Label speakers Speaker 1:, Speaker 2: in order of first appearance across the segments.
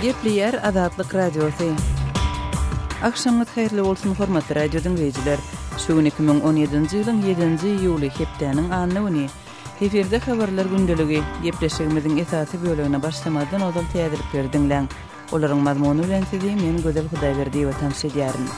Speaker 1: Gepleyer Azatlyk Radiosu. Akşamyz hayrly bolsun hormatly radio dinleyijiler. Şu 2017-nji ýylyň 7-nji iýuly hepdeniň anyny. Eferde habarlar gündeligi gepleşigimiziň esasy bölegine başlamadan odal täzelik berdiňler. Olaryň mazmuny bilen sizi men Gözel Hudaýberdi we tanışy edýärin.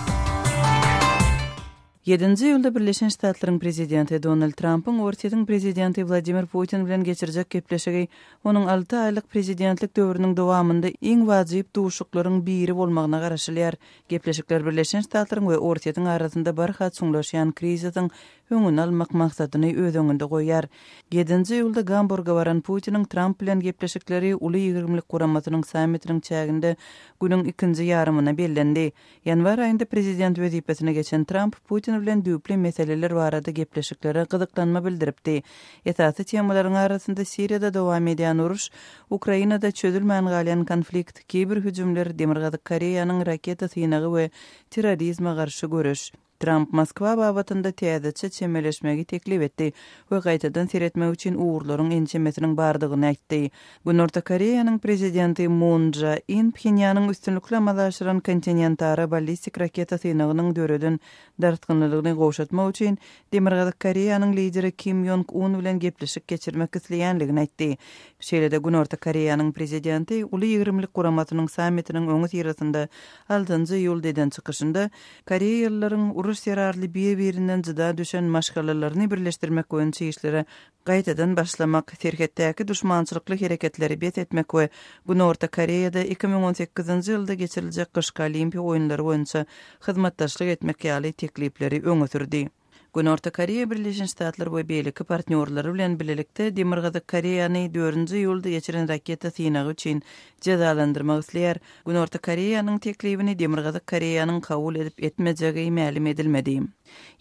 Speaker 1: 7-nji ýylda Birleşen Ştatlaryň prezidenti Donald Trump'yň Orsiýanyň prezidenti Vladimir Putin bilen geçirecek gepleşigi onuň 6 aýlyk prezidentlik döwrüniň dowamynda iň wazyp duşuklaryň biri bolmagyna garaşylýar. Gepleşikler Birleşen Ştatlaryň we Orsiýanyň arasynda barha çuňlaşýan kriziň öňüni almak maksadyny öz öňünde goýar. 7-nji ýylda Gamburga baran Putiniň Trump bilen gepleşikleri uly 20lik guramatynyň sammitiniň çäginde günüň ikinji ýarymyna bellendi. Ýanwar aýynda prezident wezipesine geçen Trump Putin bilen düýpli meseleler barada gepleşiklere gyzyklanma bildiripdi. Esasy temalaryň arasynda Siriýada dowam edýän uruş, Ukrainada çözülmän galýan konflikt, kiber hüjümler, Demirgazyk Koreýanyň raketa synagy we terrorizme garşy görüş. Trump Moskwa babatynda täzeçe çemeleşmegi teklip etdi we gaýtadan seretmek üçin uğurlaryň ençemesiniň bardygyny aýtdy. Günorta Koreýanyň prezidenti Moon Jae-in Pxenyanyň üstünlikle amalaşyran kontinentara ballistik raketa synagynyň döredin dartgynlygyny goşatmak üçin Demirgazyk Koreýanyň lideri Kim Jong-un bilen gepleşik geçirmek isleýänligini aýtdy. Şeýlede Günorta Koreýanyň prezidenti uly 20lik guramatynyň sammitiniň öňü ýerinde 6-njy ýyl deden çykyşynda Koreýalılaryň uruş yararly bir-birinden jyda düşen maşgalalaryny birleşdirmek boýunça işlere gaýtadan başlamak, serhetdäki düşmançylykly hereketleri bet etmek we Günorta Koreýada 2018-nji ýylda geçiriljek Gyşky Olimpiýa oýunlary boýunça hyzmatdaşlyk etmek ýaly teklipleri öňe sürdi. Günorta Koreýa Birleşen Ştatlar we beýleki partnerlary bilen birlikde Demirgazyk Koreýany 4-nji ýylda geçiren raketa synagy üçin cezalandyrmak isleýär. Günorta Koreýanyň teklibini Demirgazyk Koreýanyň kabul edip etmejegi ma'lum edilmedi.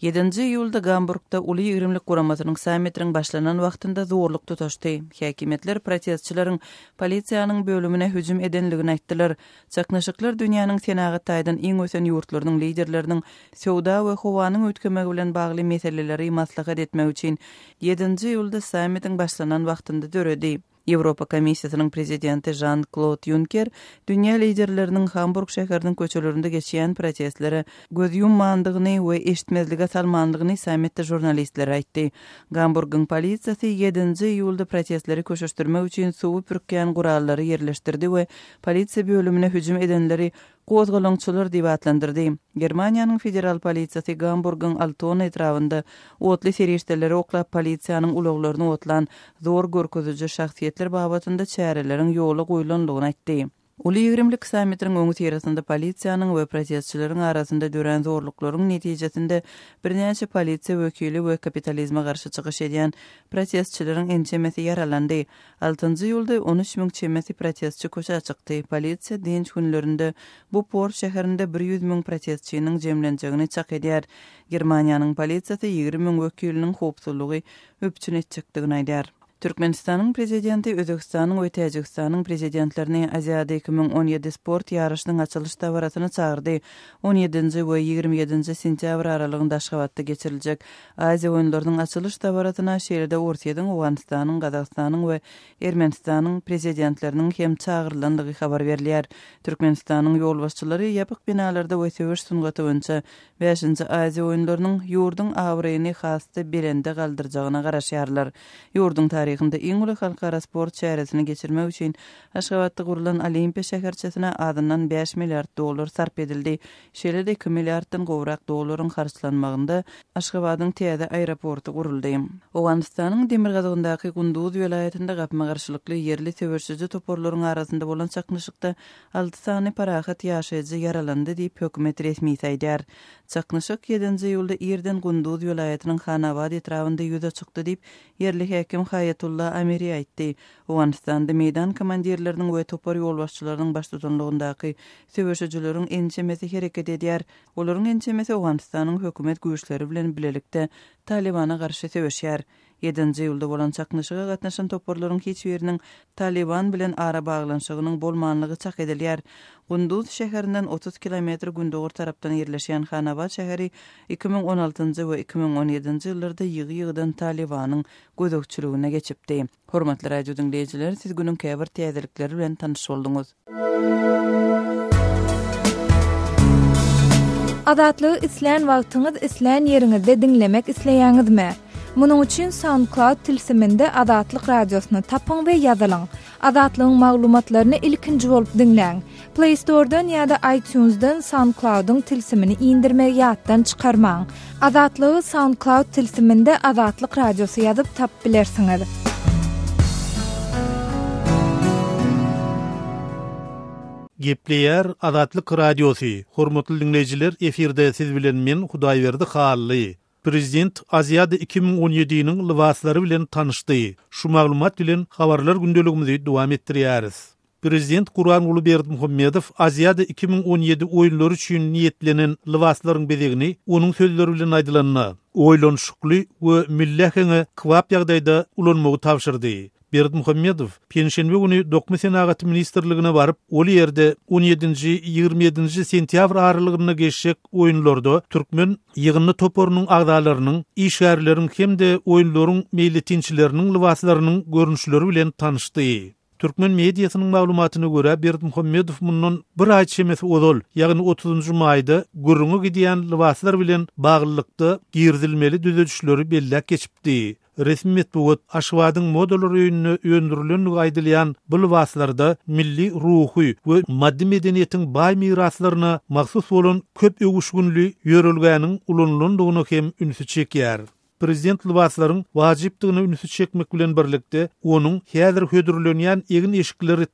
Speaker 1: 7-nji ýylda Gamburgda uly 20lik guramatynyň sammitiniň başlanan wagtynda zorluk tutaşdy. Häkimetler protestçilaryň polisiýanyň bölümine hüjüm edenligini aýtdylar. Çaknaşyklar dünýäniň senagat taýdan iň ösen ýurtlarynyň liderleriniň sowda we howanyň ötkemegi bilen bagly meseleleri maslahat etmek üçin 7-nji ýylda sammitiň başlanan wagtynda döredi. Ýewropa Komissiýasynyň prezidenti Jean-Claude Juncker dünýä liderleriniň Hamburg şäheriniň köçelerinde geçýän protestlere göz yummandygyny we eşitmezlige salmandygyny sammitde jurnalistlere aýtdy. Hamburgyň polisiýasy 7-nji ýylda protestleri köşeşdirmek üçin suwy pürkýän gurallary yerleşdirdi we polisiýa bölümine hüjüm edenleri gozgalaňçylar diýip atlandyrdy. Germaniýanyň federal polisiýasy Gamburgyň Alton etrafynda otly serişdeleri oklap polisiýanyň ulaglaryny otlan zor görkezüji şahsiýetler babatynda çäreleriň ýoly goýulanlygyny aýtdy. Uly 20lik sammitiniň öňü ýerinde polisiýanyň we protestçilaryň arasynda dören zorluklaryň netijesinde birnäçe polisiýa wekili we kapitalizme garşy çykyş edýän protestçilaryň ençemesi ýaralandy. 6-njy ýylda 13.000 çemesi protestçi köşe çykdy. Polisiýa dinç günlerinde bu Por şäherinde 100.000 protestçiniň jemlenjegini çak edýär. Germaniýanyň polisiýasy 20.000 wekiliniň howpsuzlygy öpçün etjekdigini aýdýar. Türkmenistanyň prezidenti Özbekistanyň we Täjikistanyň prezidentlerini Aziýada 2017 sport ýarışynyň açylyş dawratyna çağırdy. 17-nji we 27-nji sentýabr aralygynda Aşgabatda geçiriljek Aziýa oýunlarynyň açylyş dawratyna şeýlede Orsiýanyň, Owganistanyň, Gazagstanyň we Ermenistanyň prezidentleriniň hem çağırlandygy habar berilýär. Türkmenistanyň ýol başçylary ýapyk binalarda we söwüş sungaty boýunça 5-nji Aziýa oýunlarynyň ýurdun awryny hasty belende galdyrjagyna garaşýarlar. Ýurdun tarihinde iň uly halkara sport şäheresini geçirmek üçin Aşgabatda gurulan Olimpiýa şäherçesine adından 5 milliard dollar sarp edildi. Şeýlede 2 milliarddan gowrak dollaryň harçlanmagynda Aşgabatyň täze aeroportu guruldy. Owganistanyň Demirgazyndaky Gunduz welaýatynda gapma garşylykly yerli söwürçüji toporlaryň arasynda bolan çaknyşykda 6 sany parahat ýaşaýjy yaralandy diýip hökümet resmi saýdýar. Çaknyşyk 7-nji ýylda Ýerden Gunduz welaýatynyň Hanabad etrafynda ýüze çykdy diýip yerli häkim Hayatullah Amiri aýtdy. Owganistanda meýdan komandirleriniň we topar ýolbaşçylarynyň baş tutanlygyndaky söwüşçüleriň ençemesi hereket edýär. Olaryň ençemesi Owganistanyň hökümet güýçleri bilen bilelikde Talibana garşy söwüşýär. 7-nji ýylda bolan çaknyşyga gatnaşan toporlaryň hiç biriniň Taliban bilen ara baglanşygynyň bolmanlygy çak edilýär. Gunduz şäherinden 30 kilometr gündoğur tarapdan ýerleşýän Hanabad şäheri 2016-njy we 2017-nji ýyllarda ýygy-ýygydan Talibanyň gözükçüligine geçipdi. Hormatly radio dinleýijiler, siz günüň käbir täzelikleri bilen tanyş bolduňuz.
Speaker 2: Adatlygy isleýän wagtyňyz isleýän ýeriňizde dinlemek isleýäňizmi? Munuň üçin SoundCloud tilsiminde Adatlyk radiosyny tapyň we ýazylyň. Adatlygyň maglumatlaryny ilkinji bolup dinleň. Play Store'dan ýa-da iTunes'dan SoundCloud'un tilsimini indirmek ýatdan çykarmaň. Adatlygy SoundCloud tilsiminde Adatlyk radiosy ýazyp tap bilersiňiz.
Speaker 3: Gepleýär Adatlyk radiosy. Hormatly dinleýijiler, efirde siz bilen men Hudaýberdi Hally. Prezident Aziyada 2017-niň libaslary bilen tanışdy. Şu maglumat bilen habarlar gündeligimizi dowam etdirýäris. Prezident Gurbanuly Berdimuhammedow Aziyada 2017 oýunlary üçin niýetlenen libaslaryň bezegini onuň sözleri bilen aýdylanyna oýlanşykly we millehine kwap ýagdaýda ulanmagy tapşyrdy. Berdimuhammedow Penşenbe günü Dokma Senagat Ministrligine barıp, ol ýerde 17-27 sentýabr aralygyna geçjek oýunlarda türkmen ýygyny toporunyň agdalarynyň, işgärleriň hemde oýunlaryň meýletinçileriniň libaslarynyň görnüşleri bilen tanışdy. Türkmen mediasynyň maglumatyna görä Berdimuhammedow mundan bir aý çemesi odol, ýagny 30-njy maýda gürrüňe gidýän libaslar bilen baglykda girdilmeli düzedişleri belläp geçipdi. Resmi metbuat Aşgabatyň modalary öýününe öndürilen aýdylýan bu libaslarda milli ruhy we maddi medeniýetiň baý miraslaryna maksus bolan köp öwüşgünli ýörelgäniň ulanlandygyny hem ünsü çekýär. Prezident libaslaryň wajypdygyny ünsü çekmek bilen birlikde onuň häzir hödürlenýän egin eşikleri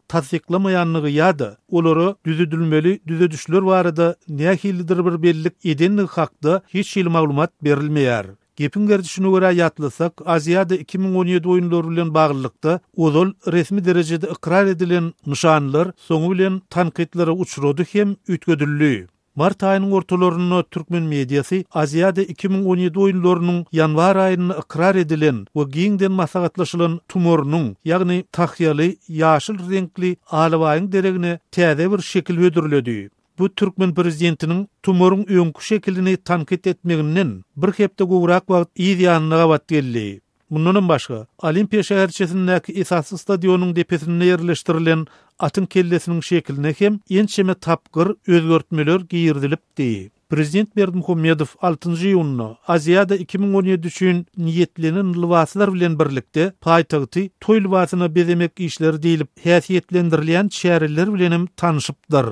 Speaker 3: tasdiklamaýanlygy ýa-da olary düzedilmeli düzedişler barada nähilidir bir bellik edenligi hakda hiç ýyl maglumat berilmeýär. Gepin gerdişine göre ýatlasak, Aziyada 2017 oýunlary bilen baglykda ozal resmi derejede ikrar edilen nişanlar soňu bilen tanqidlere uçrady hem ütgedildi. Mart aýynyň ortalaryna türkmen mediasy Aziyada 2017 oýunlarynyň ýanwar aýyna ikrar edilen we giňden maslahatlaşylan tumorunyň, ýagny tahyaly, ýaşyl renkli alawaýyň deregine täze bir şekil hödürledi. Bu Türkmen prezidentiniň tumorun öňkü şekilini tanqid etmeginden bir hepde gowrak wagt ýa-da bat geldi. Mundan başga, Olimpiya şäherçesindäki esasy stadionuň depesine ýerleşdirilen atyn kellesiniň şekiline hem ençeme tapgyr özgertmeler giýirdilipdi. Prezident Berdimuhammedow 6-njy ýylyna Aziyada 2017 üçin niýetlenen libaslar bilen birlikde paýtagty toý libasyna bezemek işleri diýilip häsiýetlendirilýän şäherler bilenim tanışypdyr.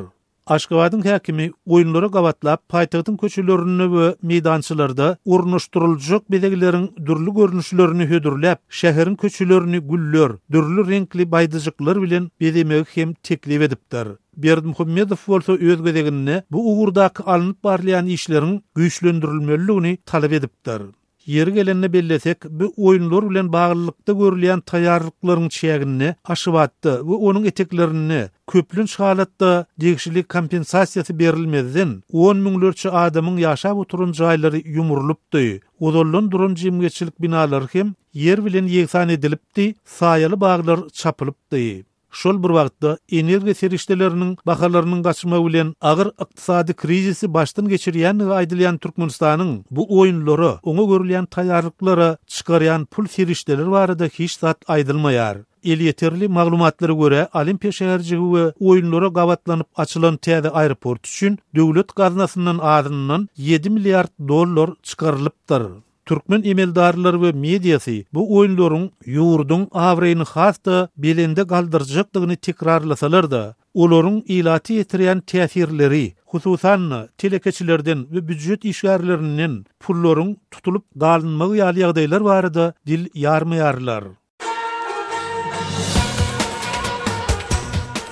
Speaker 3: Aşgabatyň häkimi oýunlara gawatlap paýtagtyň köçelerini we meýdançylarda urnuşdyryljak bezegleriň dürli görnüşlerini hödürläp, şäheriň köçelerini güller, dürli renkli baýdyjyklar bilen bezemegi hem teklip edipdir. Berdimuhammedow bolsa öz gezeginde bu ugurdaky alınıp barlayan işleriň güýçlendirilmeliligini talap edipdir. Yeri gelende bellesek, bu oýunlar bilen baglykda görülýän taýýarlyklaryň çägini aşybatdy we onuň eteklerini köplünç halatda degişlik kompensasiýasy berilmezden 10 miňlerçe adamyň ýaşap oturan jaýlary ýumurulupdy. Odollan duran jemgyýetçilik binalary hem yer bilen ýeksan edilipdi, saýaly baglar çapylypdy. Şol bir wagtda energiýa serişdeleriniň bahalarynyň gaçmagy bilen agyr ykdysady krizisi başdan geçirýänligi aýdylýan Türkmenistanyň bu oýunlary, oňa görülýän taýýarlyklary çykarýan pul serişdeleri barada hiç zat aýdylmaýar. El ýeterli maglumatlary görä, Olimpiya şäherçigi we oýunlara gawatlanyp açylan täze aeroport üçin döwlet gaznasyndan azyndan 7 milliard dollar çykarylypdyr. Türkmen emeldarlary we mediasy bu oýunlaryň ýurduň awreýini hasta belende galdyrjakdygyny tekrarlasalar da, olaryň ilaty ýetirýän täsirleri, hususan telekeçilerden we büdjet işgärlerinden pullaryň tutulup galynmagy ýaly barada dil ýarmaýarlar.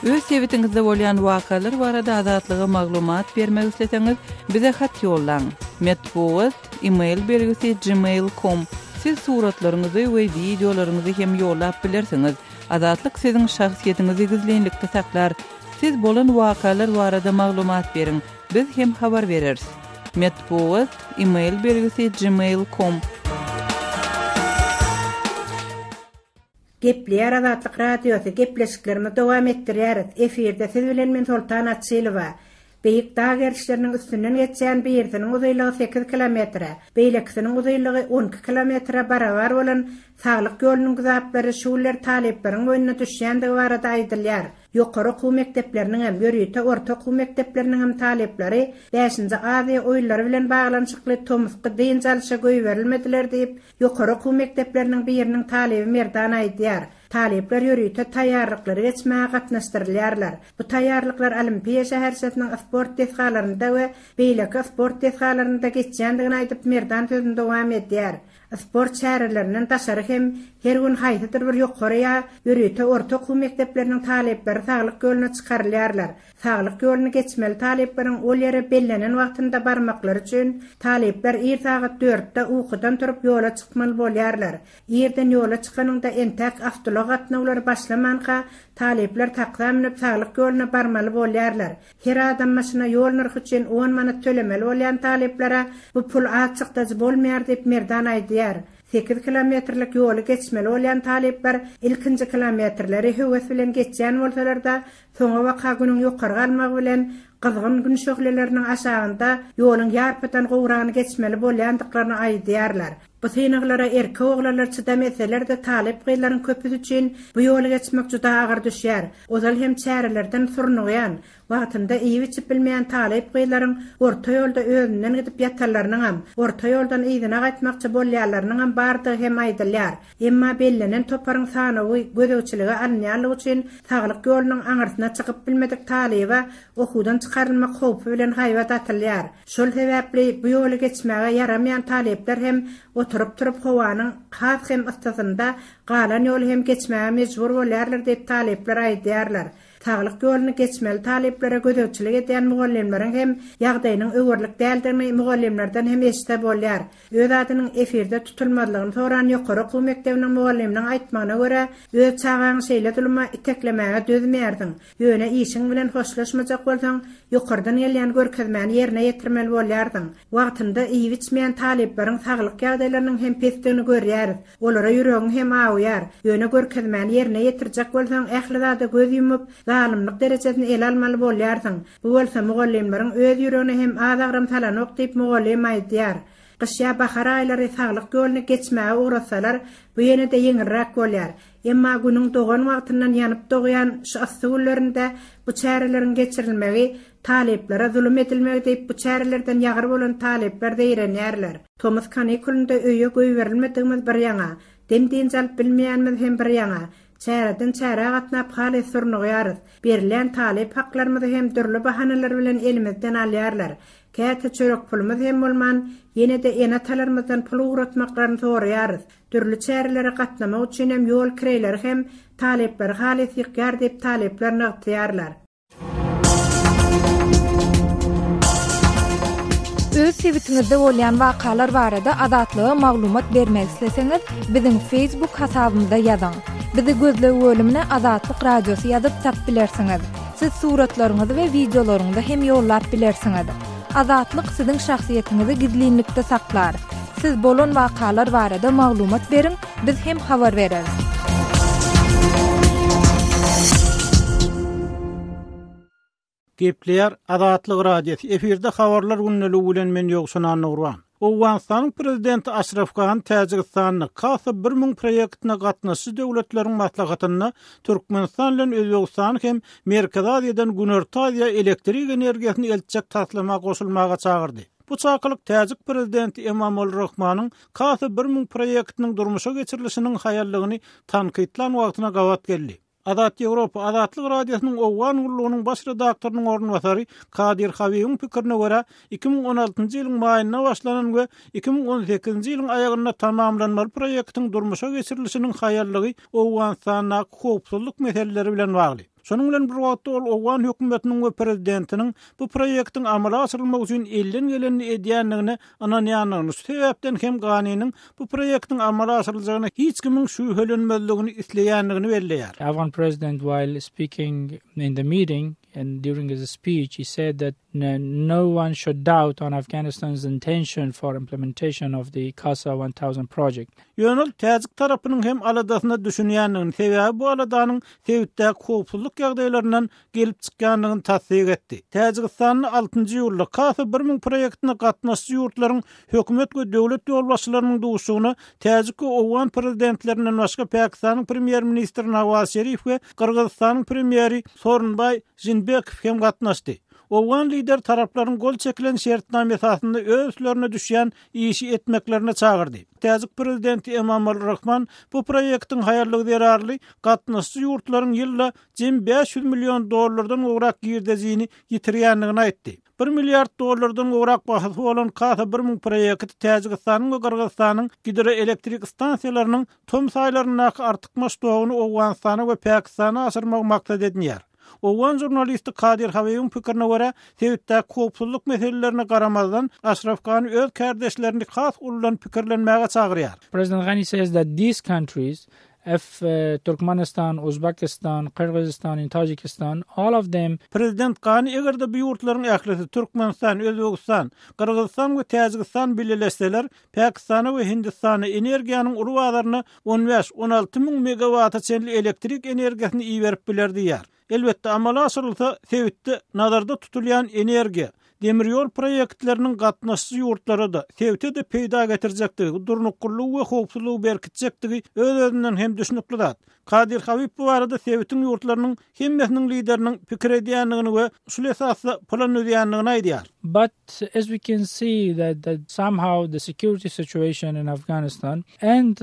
Speaker 1: Öz sebetiňizde bolýan wakalar barada azatlyga maglumat bermek isleseňiz, bize hat ýollaň. Metbuat email belgisi gmail.com. Siz suratlaryňyzy we videolaryňyzy hem ýollap bilersiňiz. Azatlyk siziň şahsiýetiňizi gizlenlikde saklar. Siz bolan wakalar barada maglumat beriň. Biz hem habar bereriz. Metbuat email belgisi gmail.com.
Speaker 4: Gepleyer Azatlyk radiosu gepleşiklerini dowam etdirýär. Eferde siz bilen men Sultan Atsylywa. Beýik dağ gerçleriniň üstünden geçýän bir ýeriniň uzaýlygy 8 kilometre, beýleksiniň uzaýlygy 12 kilometre barabar bolan saglyk ýolunyň güzaplary şuler talepleriň boýuna düşýändige barada aýdylýar. Ýokary okuw mekdepleriniň hem ýörüýte orta okuw mekdepleriniň hem talepleri 5-nji Aziýa oýunlary bilen baglanyşykly tomysky diň çalşa goýberilmediler diýip ýokary okuw mekdepleriniň biriniň talebi merdan aýdýar. Talepler ýörüýte taýýarlyklary geçmäge gatnaşdyrylýarlar. Bu taýýarlyklar Olimpiýa şäherçesiniň sport desgalarynda we beýleki sport desgalarynda geçýändigini aýdyp merdan sözünde dowam edýär. Sport şäherlerinden daşary hem her gün haýdydyr bir ýokary ýörüýte orta okuw mekdepleriniň talepleri saglyk ýoluna çykarylýarlar. Saglyk ýoluna geçmeli talepleriň ol ýere bellenen wagtynda barmaklary üçin talepler ir saat 4-de uykudan turup ýola çykmaly bolýarlar. Ýerden ýola çykanyňda entek awtolog gatnawlary başlamanka talepler takda minip saglyk ýoluna barmaly bolýarlar. Her adam maşyna ýol narhy üçin 10 manat tölemeli bolýan taleplere bu pul açykda bolmaýar diýip merdan aýdýar. 8 kilometrlik ýoly geçmeli bolýan talepler ilkinji kilometrleri höwes bilen geçýän bolsalar-da soňa waka günüň ýokary galmagy bilen gyzgyn gün şöhleleriniň aşagynda ýoluň ýarpytan gowragyny geçmeli bolýandyklaryny aýdýarlar. Bu synaglara erkek oglanlar çydam etseler-de talep gyýlaryň köpüsi üçin bu ýoly geçmek juda agyr düşýär. Ozal hem çärelerden surnuýan, wagtynda iýi biçip bilmeýän talep gyýlaryň orta ýolda özünden gidip ýatarlarynyň hem orta ýoldan ýygyna gaýtmakçy bolýarlarynyň hem bardygy hem aýdylýar. Emma bellenen toparyň sanawy gözegçiligi alynýarlygy üçin saglyk ýolunyň aňyrsyna çykyp bilmedik taleba okuwdan çykarylmak howpy bilen haýbat atylýar. Şol sebäpli bu ýoly geçmäge yaramaýan talepler hem oturup turup howanyň hat hem ystasynda galan ýol hem geçmäge mejbur bolýarlar diýip talepler aýdýarlar. Saglyk ýoluny geçmeli taleplere gözegçilik edýän mugallimleriň hem ýagdaýynyň öwürlik däldigini mugallimlerden hem eşde bolýar. Öz adynyň efirde tutulmadygyny soran ýokary okuw mekdebiniň mugalliminiň aýtmagyna görä, öz çagaň şeýle dulma iteklemäge dözmeýärdiň. Ýöne işiň bilen hoşlaşmajak bolsaň, ýokardan gelýän görkezmäni ýerine ýetirmeli bolýardyň. Wagtynda iýi biçmeýän talepleriň saglyk ýagdaýlarynyň hem pesdigini görýär. Olara ýüregiň hem aýýar. Ýöne görkezmäni ýerine ýetirjek bolsaň, ählida göz ýumyp zalimlik derejesini el almaly bolýardyň. Bu bolsa mugallimleriň öz ýüregine hem azagram talanok diýip mugallim aýdýar. Qışya bahar aýlary saglyk ýoluny geçmäge uğrasalar, bu ýene-de ýeňirrak bolýar. Emma günüň dogan wagtyndan ýanyp dogýan şu assygulllarynda bu çäreleriň geçirilmegi taleplere zulüm edilmegi diýip bu çärelerden ýagyr bolan talepler diýrenýärler. Thomas kanikulynda öýe goýberilmediğimiz bir ýaňa, demdiň jalyp bilmeýänmiz hem bir ýaňa. Çäreden çäre gatnap haly surnuýarys. Berilen talep haklarymyzy hem dürli bahaneler bilen elimizden alýarlar. Käte çörek pulumyz hem bolman, ýene-de enatalarymyzdan pul uğratmaklaryny soraýarys. Dürli çärelere gatnamak üçin hem ýol kireýleri hem talepler haly ýykýar diýip taleplerini gatýarlar.
Speaker 2: Öz sewitingizde bolýan wakalar barada adatlyga maglumat bermek isleseňiz, biziň Facebook hasabymyza ýazyň. Bizi gözlegi bölümine Azatlyk Radiosu ýazyp tap bilersiňiz. Siz suratlaryňyzy we videolaryňyzy hem ýollap bilersiňiz. Azatlyk siziň şahsiýetiniňizi gizlinlikde saklar. Siz bolan wakalar barada maglumat beriň, biz hem habar bereriz.
Speaker 5: Gepleyer Azatlyk Radiosu efirde habarlar günneligi bilen men ýogsunan Nurwan. Owganistanyň prezidenti Ashraf Ghan Täjikistanyň Kasy 1000 proýektine gatnaşy döwletleriň maslahatyny Türkmenistan bilen Özbegistan hem Merkezi Aziýadan Günorta Aziýa elektrik energiýasini eltjek taslama goşulmaga çagyrdy. Bu çakylyk Täjik prezidenti Emomali Rahmanyň Kasy 1000 proýektiniň durmuşa geçirilişiniň haýallygyny tanqidlan wagtyna gawat geldi. Azat Ýewropa Azatlyk Radiosynyň Owgan gurulugynyň baş redaktorynyň ornwasary Kadir Habibiň pikirine görä 2016-njy ýylyň maýyna başlanan we 2018-nji ýylyň aýagyna tamamlanmaly proýektiň durmuşa geçirilişiniň haýallygy Owganistanyň howpsuzlyk meseleleri bilen bagly. Şonuň bilen bir wagtda ol Owan hökümetiniň we prezidentiniň bu proýektiň amala asyrylmagy üçin elden geleni edýänligini ananýanyny sebäpden hem ganynyň bu proýektiň amala asyryljagyna hiç kimiň şüýhelenmezligini isleýänligini belleýär.
Speaker 6: Afghan president, while speaking in the meeting and during his speech, he said that no one should doubt on Afghanistan's intention for implementation of the CASA 1000 project.
Speaker 5: Ýönül täzik tarapynyň hem aladasyna düşünýänligini, sebäbi bu aladanyň Sewitdäki howpsuzlyk ýagdaýlaryndan gelip çykýanlygyny tasdik etdi. Täjikistanyň 6-njy ýylda CASA 1000 proýektine gatnaşçy ýurtlaryň hökümet we döwlet ýolbaşçylarynyň duşugyny Täjik we Owan prezidentlerinden başga Pakistanyň premier ministri Nawaz Şerif we Kyrgyzstanyň premieri Soronbay Jinbekow hem gatnaşdy. Owan lider taraplaryň gol çekilen şertname esasında özlerine düşýän işi etmeklerine çağırdy. Täjik prezidenti Emomali Rahman bu proýektiň haýarlygy derarly gatnaşçy ýurtlaryň ýylda jem $500 milyon gowrak girdejini ýitirýänligini aýtdy. $1 milyard gowrak bahasy bolan CASA 1000 proýekti Täjikistanyň we Kyrgyzstanyň hidroelektrik stansiýalarynyň tom saýlaryna artykmaş dogunu Owganstana we Pakistana asyrmak maksat edilýär. Owan jurnalisti Kadir Haweýiň pikirine görä, Sewitdäki howpsuzlyk meselelerine garamazdan Ashraf Ghani öz kardeşlerini has ulan pikirlenmäge çagyrýar.
Speaker 6: President Ghani says that these countries, Turkmenistan, Uzbekistan, Kyrgyzstan and Tajikistan, all of them.
Speaker 5: Prezident Ghani egerde bu ýurtlaryň ählisi Türkmenistan, Özbegistan, Kyrgyzstan we Täjikistan birleşseler, Pakistany we Hindistany energiýanyň urwaglaryny 15-16 000 megawata çenli elektrik energiýasyny iýerip bilerdi ýar. Elbette amala asyrylsa Sewitde nazarda tutulýan energiýa, demiryol proýektleriniň gatnaşçy ýurtlary da Sewitde de peýda getirjekdigi, durnukullyk we howpsuzlygy berkitjekdigi öz-özünden hem düşünükli zat. Kadir Habib bu arada Sewitdiň ýurtlarynyň hemmesiniň lideriniň pikir edýänligini we şol esasda plan ödýänligini aýdýar.
Speaker 6: But as we can see that somehow the security situation in Afghanistan and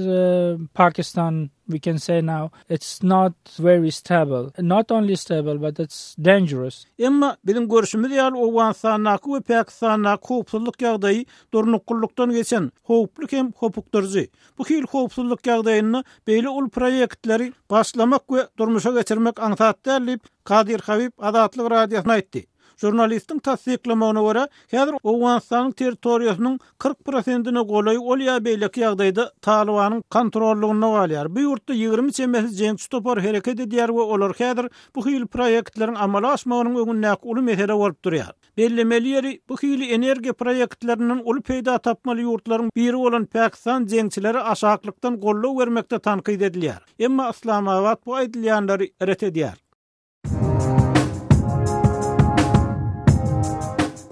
Speaker 6: Pakistan, we can say now, it's not very stable. Not only stable, but it's dangerous.
Speaker 5: Emma bizim görüşimiz ýaly Owganstanyňky we Pakistanyňky howpsuzlyk ýagdaýy durnukullykdan geçen howplyk hem hopukdurjy. Bu hil howpsuzlyk ýagdaýyny beýle ul proýektleri başlamak we durmuşa geçirmek aňsatdy diýip Kadir Habib Adatlyk radiosyna aýtdy. Jurnalistiň tasdiklamagyna görä, häzir Owganstanyň territoriýasynyň 40%-ine golay ol ýa beýleki ýagdaýda Talibanyň kontrollugyna galýar. Bu ýurtda 20 çemesi jeňçi topar hereket edýär we olar häzir bu hil proýektleriň amala aşmagynyň öňündäki uly mesele bolup durýar. Bellemeli ýeri bu hil energiýa proýektlerinden uly peýda tapmaly ýurtlaryň biri bolan Pakistan jeňçileri aşaklykdan gollaw bermekde tanqid edilýär. Emma Islamabad bu aýdylýanlary ret edýär.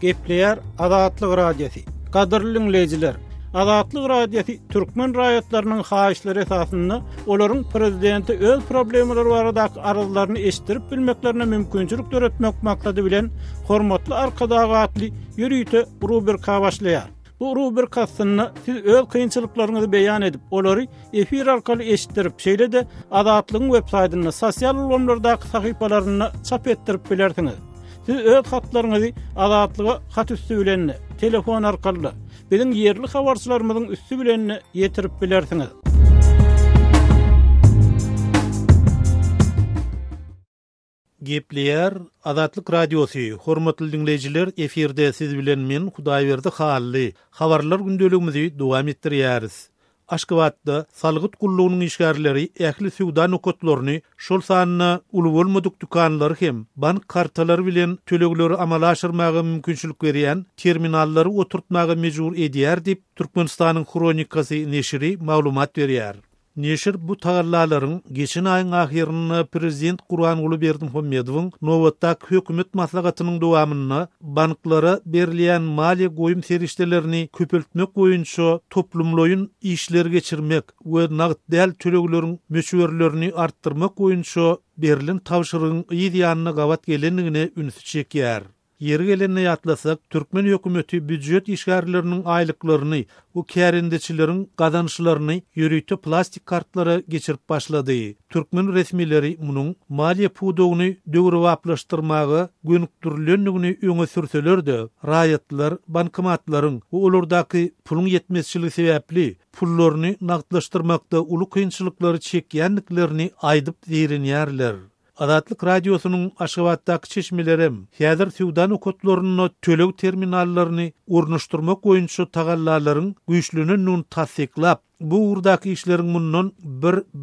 Speaker 5: Gepleýär Adatlyk radiosi. Gaderli dinleýijiler, Adatlyk radiosi türkmen raýatlarynyň haýyşlary esasynda olaryň prezidenti öz problemleri baradaky arzularyny eşdirip bilmeklerine mümkinçilik töretmek maksady bilen hormatly arkadagatly ýürüýte rubrika başlaýar. Bu rubrikasyny siz öz kynçylyklaryňyzy beýan edip, olary efir arkaly eşitdirip, şeýle de Adatlygyň web-saýtyny, sosial ulanlardaky sahypalaryny çap etdirip bilersiňiz. Siz öz hatlaryňyzy Adatlyga hat üstü bilen telefon arkaly biziň ýerli habarçylarymyzyň üstü bilen ýetirip bilersiňiz.
Speaker 3: Gepleýär Adatlyk radiosi. Hormatly dinleýijiler, efirde siz bilen men Hudaýberdi Hally. Habarlar gündeligimizi dowam etdirýäris. Aşgabatda salgyt gullugynyň işgärleri ähli suwda nokotlaryny şol sanyna uly bolmadyk dukanlar hem bank kartalary bilen tölegleri amala aşyrmagy mümkinçilik berýän terminallary oturtmagy mejbur edýär diýip Türkmenistanyň Kronikasy neşri maglumat berýär. Neşir bu tagarlalaryň geçen aýyň ahyryny prezident Gurbanuly Berdimuhammedowyň nowatdaky hökümet maslahatynyň dowamyny banklara berilýän maliýe goýum serişdelerini köpeltmek boýunça toplumlaýyn işler geçirmek we nagd däl tölegleriň möçberlerini artdyrmak boýunça berilen tawşyrygyň ýygyanyny gawat gelenligine ünsü çekýär. Yeri gelende ýatlasak, Türkmen hökümeti büdjet işgärleriniň aýlyklaryny, bu kärendeçileriň gazançlaryny ýürüýte plastik kartlara geçirip başlady. Türkmen resmileri munyň maliýe pudogyny döwrewaplaşdyrmagy gönükdirilendigini öňe sürseler-de, raýatlar bankomatlaryň we olardaky puluň ýetmezçiligi sebäpli pullaryny nagdlaşdyrmakda uly kynçylyklary çekýänliklerini aýdyp diýenýärler. Azatlyk radiosynyň Aşgabatdaky çeşmelerim häzir Sudan okotlaryny töleg terminallaryny ornaşdyrmak boýunça tagallalaryň güýçlünün tasdiklap, bu urdaky işleriň mundan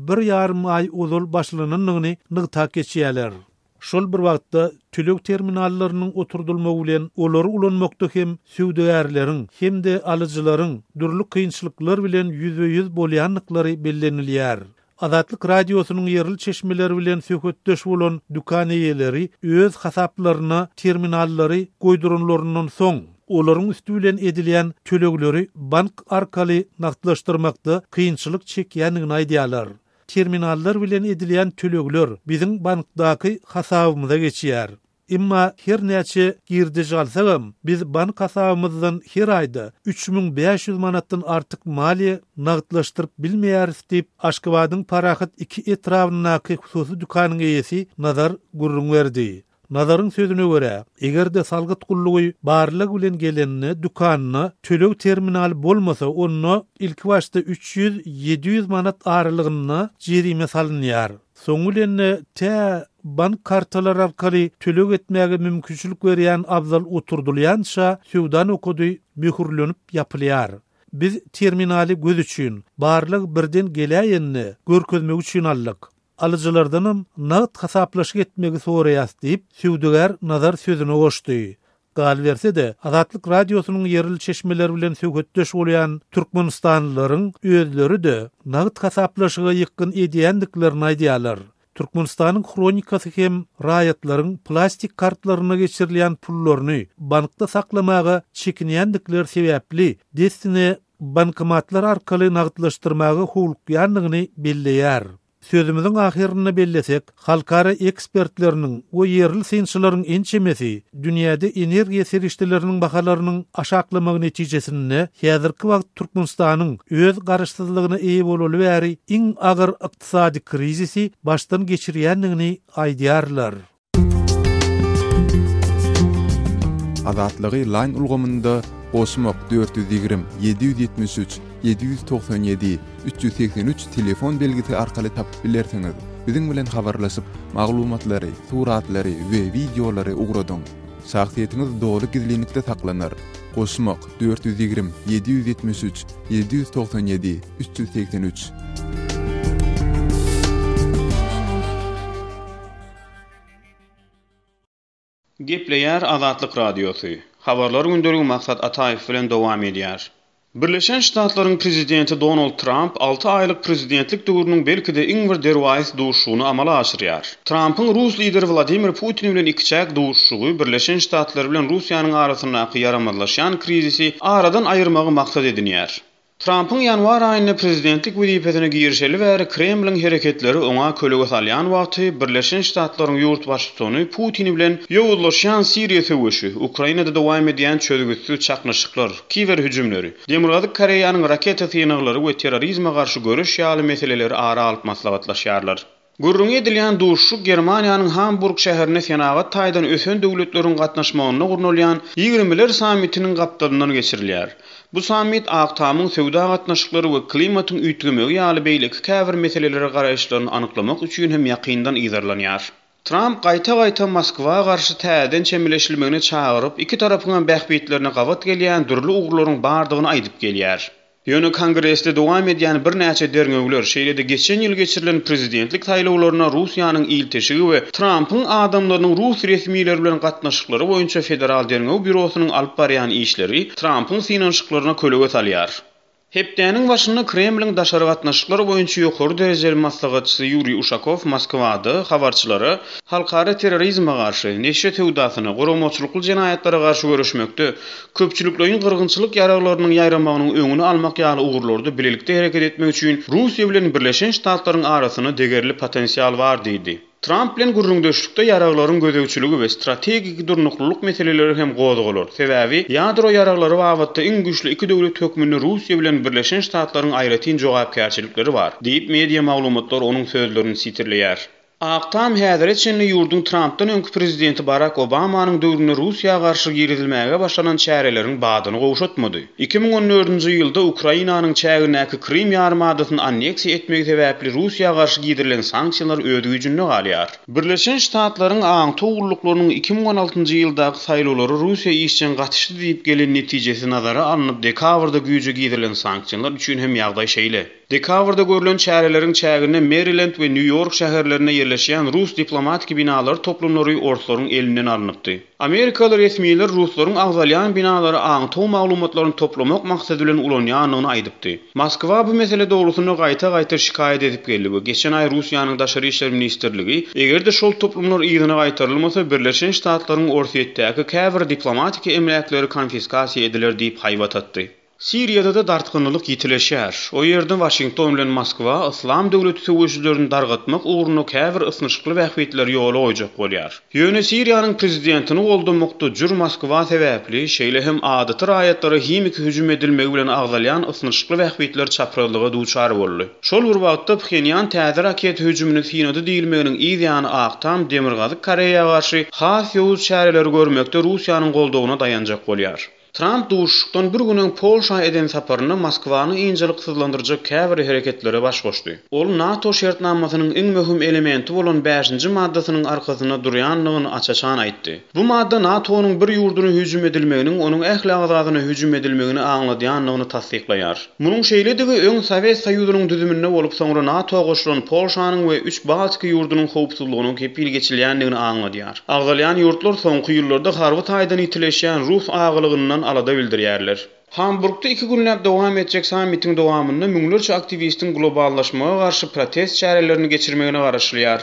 Speaker 3: bir ýarym ay uzul başlananyny nygtak geçýärler. Şol bir wagtda töleg terminallarynyň oturdulmagy bilen olary ulanmakda hem süwdärleriň hem de alyjylaryň dürli kynçylyklar bilen ýüze-ýüz bolýanlyklary bellenilýär. Azatlyk radiosynyň ýerli çeşmeleri bilen söhbetdeş bolan dükan eýeleri öz hasaplaryna terminallary goýdurunlaryndan soň olaryň üstü bilen edilýän tölegleri bank arkaly naqdlaşdyrmakda kynçylyk çekýändigini aýdýarlar. Terminallar bilen edilýän tölegler biziň bankdaky hasabymyza geçýär. Imma her näçe girdi jalsagam, biz bank hasabymyzdan her aýda 3500 manatdan artyk maliýe naqdlaşdyryp bilmeýäris diýip Aşgabatyň Parahat 2 etrafyndaky hususy dükanyň eýesi Nazar gurrun berdi. Nazaryň sözüne görä, egerde salgyt gullugy barlyk bilen gelenini dükanyna töleg terminal bolmasa, onu ilk başda 300-700 manat aralygyna jerime salynýar. Soňulenne bank kartalary arkaly töleg etmäge mümkinçilik berýän abzal oturdulýança Sudan okudy möhürlenip ýapylýar. Biz terminali göz üçin barlyk birden gelýänini görkezmek üçin aldyk. Alyjylardanam naqd hasaplaşyk etmegi soraýas diýip süwdüger Nazar sözüne goşdy. Gal berse de Azatlyk radiosynyň ýerli çeşmeleri bilen söhbetdeş bolýan türkmenistanlylaryň özleri de naqd hasaplaşyga ýykyn edýändiklerini aýdýarlar. Türkmenistanyň kronikasy hem raýatlaryň plastik kartlaryna geçirilýän pullaryny bankda saklamaga çekinýändikleri sebäpli destine bankomatlar arkaly naqdlaşdyrmagy howlukýandygyny belleýär. Sözümüzün ahirine bellesek, halkara ekspertlerinin o yerli synçylaryň ençemesi dünýäde energiýa serişdeleriniň bahalarynyň aşaklamagy netijesinde häzirki wagt Türkmenistanyň öz garaşsyzlygyna eýe bolaly bäri iň agyr ykdysady krizisi başdan geçirýändigini aýdýarlar.
Speaker 7: Azatlygy line ulgamynda Osmok 420 773 797 383 telefon belgisi arkaly tapyp bilersiňiz. Biziň bilen habarlaşyp maglumatlary, suratlary we videolary ugradyň. Şahsiýetiniz dogry gizlilikde saklanır. Osmok 420 773 797 383.
Speaker 8: Gepleýär Azatlyk radiosu. Habarlar gündelik maksat Ataýew bilen dowam edýär. Birleşen Ştatlaryň prezidenti Donald Trump 6 aýlyk prezidentlik döwrüniň belki-de iň bir derwäs duşugyny amala aşyrýar. Trumpyň Rus lideri Vladimir Putin bilen ikçäk duşugy Birleşen Ştatlar bilen Russiýanyň arasyndaky yaramazlaşan krizisi aradan aýyrmagy maksat edinýär. Trumpyň ýanwar aýyna prezidentlik wezipesine girişeli bäri Kremliň hereketleri oňa kölege salýan wagty Birleşen Ştatlaryň ýurt başçysyny Putin bilen ýowuzlaşan Siriýa söwüşi, Ukrainada dowam edýän çözgüçsiz çaknaşyklar, kiber hüjümleri, Demirgazyk Koreýanyň raketa synaglary we terrorizme garşy görüş ýaly meseleleri ara alyp maslahatlaşýarlar. Gurrun edilýän duşuk Germaniýanyň Hamburg şäherine senagat taýdan ösen döwletleriň gatnaşmagyna gurnulýan 20ler samitiniň gapdalyndan geçirilýär. Bu samit Aktamyň sowda gatnaşyklary we klimatyň üýtgemegi ýaly beýleki käbir meseleleri garaýşlaryny anyklamak üçin hem ýakyndan izarlanýar. Trump gaýta-gaýta Moskwa garşy täzen çemleşilmegine çagyryp, iki tarapyň bähbetlerine gawat gelýän dürli ugurlaryň bardygyny aýdyp gelýär. Ýöne Kongresde dowam edýän bir näçe derňögler şeýlede geçen ýyl geçirilen prezidentlik taýlawlaryna Russiýanyň iltişigi we Trumpyň adamlarynyň Rus resmiýetleri bilen gatnaşyklary boýunça federal derňög bürosynyň alyp barýan işleri Trumpyň synanşyklaryna kölege salýar. Hepdeniň başynda Kremliň daşary gatnaşyklary boýunça ýokary derejeli maslahatçysy Yuriy Ushakov Moskwada habarçylary halkara terrorizme garşy, neşe tewdasyna, goromoçulukly jenaýatlara garşy görüşmekde köpçüliklerin gyrgynçylyk ýaraglarynyň ýaýramagynyň öňüni almak ýaly ugurlarda bilelikde hereket etmek üçin Russiýa bilen Birleşen Ştatlaryň arasyna degerli potensial bar diýdi. Trump bilen gurrundaşlykda ýaraglaryň gözegçiligi we strategik durnuklyk meseleleri hem goýdylar. Sebäbi ýadro ýaraglary wagtda iň güçlü iki döwlet hökmüni Russiýa bilen Birleşen Ştatlaryň aýratyn jogapkärçilikleri bar, diýip media maglumatlar onuň sözlerini sitirleýär. Aqtam häzirçinli ýurdun Trump'dan öňkü prezidenti Barack Obamanyň döwründe Russiýa garşy girilmäge başlanan çäreleriň badyny gowşatmady. 2014-nji ýylda Ukrainanyň çägindäki Krim ýarymadasyny anneksiýa etmegi sebäpli Russiýa garşy gidirilen sanksiýalar öýdi güýjünde galýar. Birleşen Ştatlaryň aňty ugruluklarının 2016-njy ýyldaky saýlawlary Russiýa işçiň gatyşdy diýip gelen netijesi nazara alynıp dekabrda güýje gidirilen sanksiýalar üçin hem ýagdaý şeýle. Dekabrda görülen çäreleriň çägine Maryland we New York şäherlerine yerleşýän Rus diplomatik binalar toplumlary orslaryň elinden alınıpdy. Amerikalı resmiýetler Ruslaryň agzalyan binalary aňty maglumatlaryny toplamak maksady bilen ulanýanyny aýdypdy. Moskwa bu mesele dogrusyny gaýta-gaýta şikayet edip geldi. Geçen ay Russiýanyň daşary işler ministrligi egerde şol toplumlar ýygyna gaýtarylmasa Birleşen Ştatlaryň orsiýetdäki käbir diplomatik emlakleri konfiskasiýa ediler diýip haýbat atdy. Siriýada da dartgynlyk ýitileşýär. O ýerde Washington bilen Moskwa Islam döwleti söwüşlerini dargatmak uğruna käbir ysnykly wähbetler ýoly goýjak bolýar. Ýöne Siriýanyň prezidentini goldamakda jür Moskwa sebäpli şeýle hem adaty raýatlary himik hüjüm edilmegi bilen agzalyan ysnykly wähbetler çaprylyga duçar boldy. Şol bir wagtda Pxenyan täze raket hüjümini sinadi diýilmeginiň ýa-ni Aqtam Demirgazy Koreýa garşy has ýowuz çäreleri görmekde Russiýanyň goldawyna dayanjak bolýar. Trump duşukdan bir günün Polşa eden saparyna Moskwany ýynjylyksızlandyrjak käbir hereketlere baş goşdy. Ol NATO şertnamasynyň iň möhüm elementi bolan 5-nji maddasynyň arkasyna durýanlygyny açaçan aýtdy. Bu madda NATO'nyň bir ýurduny hüjüm edilmeginiň onuň ähli azadyna hüjüm edilmegini aňladýanlygyny tasdikleýär. Munyň şeýledigi öň Sowet Soýuzynyň düzüminde bolup soňra NATO goşulan Polşanyň we 3 Baltik ýurdunun howpsuzlygynyň kepil geçilýändigini aňladýar. Agzalyan ýurtlar soňky ýyllarda harby taýdan itileşýän Rus agylygyndan alada bildirýärler. Hamburgda 2 günläp dowam etjek sammitiň dowamynda müňlerçe aktivistin globallaşmaga garşy protest çärelerini geçirmegine garaşylýar.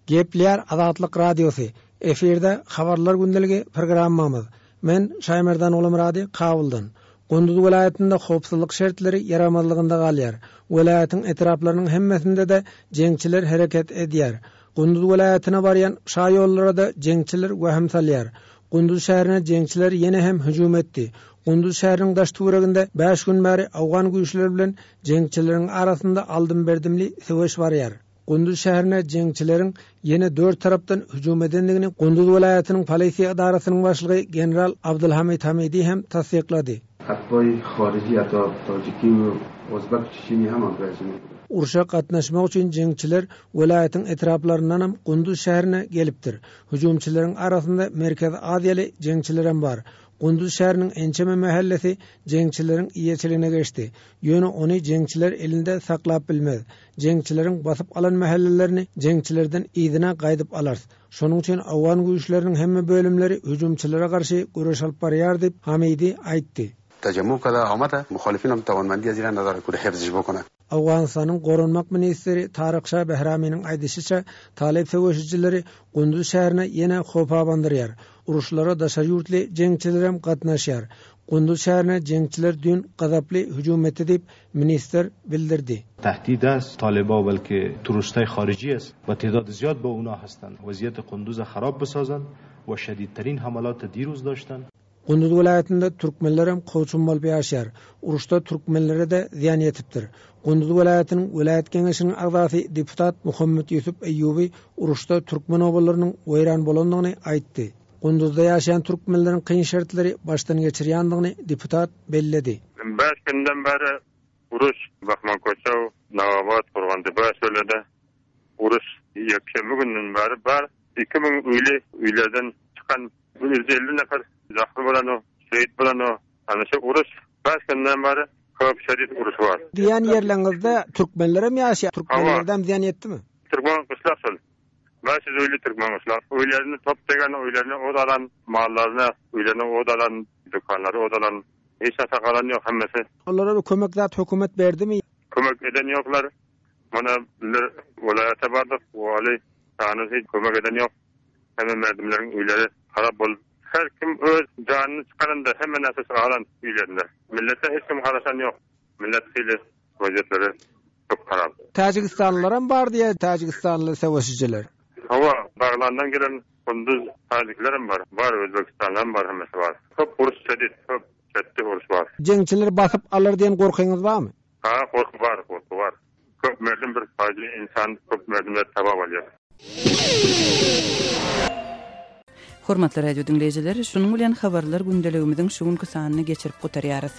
Speaker 9: Gepler Azatlyk Radiosu. Eferde habarlar gündeligi programmamız. Men Şaýmerdan Ulamrady Kabuldan. Gündüz welaýatynda howpsuzlyk şertleri yaramazlygynda galýar. Welaýatyň etraplarynyň hemmesinde de jeňçiler hereket edýär. Gündüz welaýatyna barýan şaýollara da jeňçiler wähem salýar. Gündüz şäherine jeňçiler ýene hem hüjüm etdi. Gündüz şäheriniň daş tuğragynda 5 gün bäri awgan güýçler bilen jeňçileriň arasynda aldym berdimli söwüş barýar. Gündüz şäherine jeňçileriň ýene 4 tarapdan hüjüm edenligini Gündüz welaýatynyň polisiýa idarasynyň başlygy general Abdulhamid Hamidi hem tasdiklady.
Speaker 10: Hatboy xorici ýa-da Tojiki we Özbek kişini hem andrajyny.
Speaker 9: Urşa gatnaşmak üçin jeňçiler welaýatyň etraplaryndan hem Gündüz şäherine gelipdir. Hüjümçileriň arasynda Merkez Aziýaly jeňçiler hem bar. Gündüz şäheriniň ençeme mahallesi jeňçileriň iýeçiligine geçdi. Ýöne ony jeňçiler elinde saklap bilmez. Jeňçileriň basyp alan mahallelerini jeňçilerden ýygyna gaýdyp alar. Şonuň üçin awgan güýçleriniň hemme bölümleri hüjümçilere garşy güreş alyp barýar diýip Hamidi aýtdy.
Speaker 10: تجمع كذا عمده مخالفين توانمندی از ایران نظر کنه حفظش بکنه.
Speaker 9: Awganistanyň Goranmak ministri Taryk Şah Behramynyň aýdysynça talep söwüşçileri Gündüz şäherine ýene howpa bandyrýar. Uruşlara daşa ýurtly jeňçiler hem gatnaşýar. Gündüz şäherine jeňçiler dün gazaply hüjüm etdi diýip minister bildirdi.
Speaker 11: تهدید است طالبان بلکه تروریستای خارجی است و تعداد زیاد با اونا هستند. وضعیت قندوز خراب بسازند و شدیدترین حملات دیروز داشتند.
Speaker 9: Gündüz welaýatynda türkmenler hem gowçun bolup ýaşaýar. Uruşda türkmenlere de ziýan ýetipdir. Gündüz welaýatynyň welaýat keňeşiniň agzasy deputat Muhammed Yusuf Eýýubi uruşda türkmen obalarynyň weýran bolandygyny aýtdy. Gündüzde ýaşaýan türkmenleriň kyn şertleri başdan geçirýändigini deputat belledi.
Speaker 12: 5 günden beri uruş Bakman Koçaw, Nagabat, Gurgandybaş bölede uruş ýekşeme günden beri bar. 2000 üýlerden çykan 150 nefer zahmy bolan o, şehit bolan o, ana şu uruş 5 günden beri köp şiddet uruş var.
Speaker 9: Diýen ýerleriňizde türkmenler hem ýaşaýar. Türkmenlerden ziýan ýetdimi?
Speaker 12: Türkmen kışlasın. Başy öýle türkmen kışlar. Öýlerini topdagan, öýlerini odalan mallaryna, öýlerini odalan dükkanlary, odalan hiç sakalan ýok hemmesi.
Speaker 9: Onlara bir kömek zat hökümet berdimi?
Speaker 12: Kömek eden ýoklar. Mana welaýata bardyk, wali tany hiç kömek eden ýok. Hemen merdimleriň öýleri harap bolup her kim öz canını çıkaranda hemen esas alan üyelerinde. Millete hiç kim harasan yok. Millet hili vaziyetleri çok harap.
Speaker 9: Tajikistanlılar hem var diye Tajikistanlı savaşçılar.
Speaker 12: Hava bağlarından gelen Gündüz Tajikilerim var. Var Özbekistanlılar var hemesi var. Çok uruş şedid, çok ciddi uruş var.
Speaker 9: Jeňçiler basıp alır diyen korkuňyz barmy?
Speaker 12: Ha, korku var. köp merdim bir faydalı insan köp merdimler tabak alıyor.
Speaker 1: Hormatly radio dinleyijiler, şunuň bilen habarlar gündeligimiziň şu günkü sanyny geçirip gotarýarys.